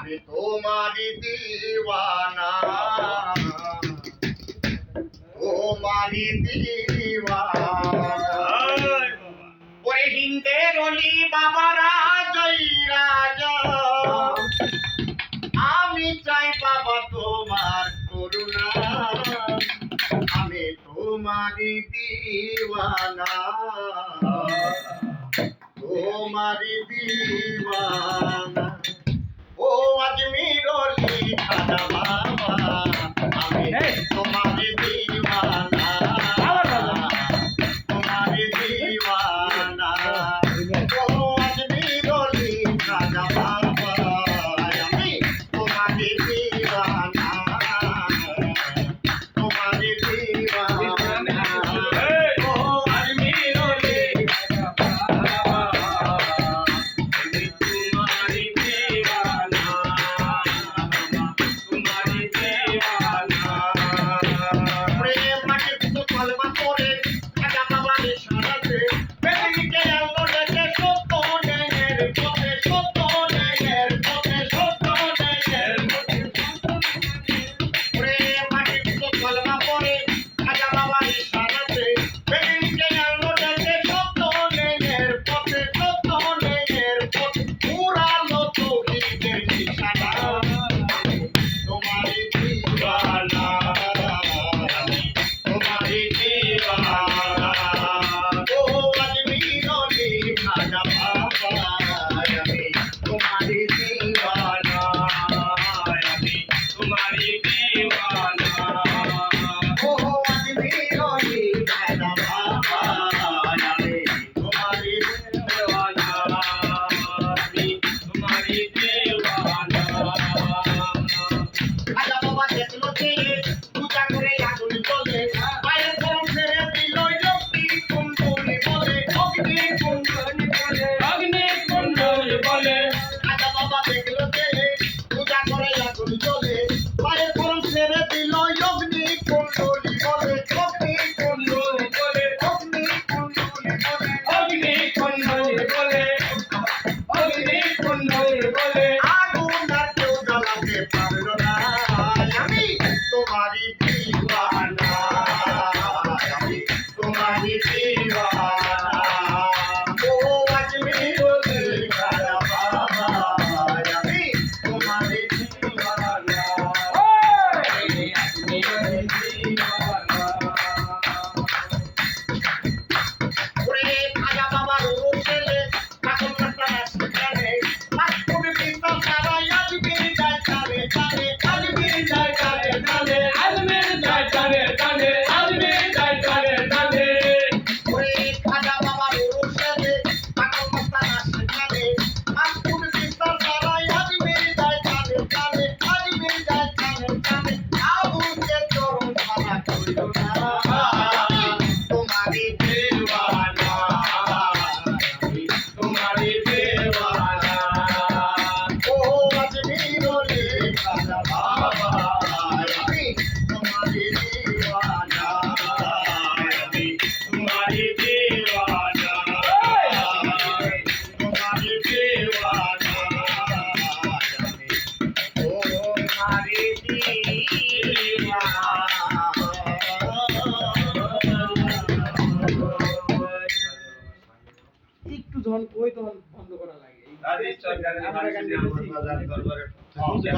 আমি তোমারি দিওয়ানা তোমারি দিওয়ানা ওরে হিন্দের অলি বাবারা জয় রাজা আমি চাই বাবা তোমার করুণা আমি তোমারি দিওয়ানা তোমারি দিওয়ানা ও আজমির অলি খাজা বাবা আমি তোমারি দিওয়ানা তোমারি দিওয়ানা ও আজমির অলি খাজা বাবা আমি তোমারি দিওয়ানা তোমারি দিওয়ানা ও আজমির অলি একটু যখন কই তখন বন্ধ করা লাগে।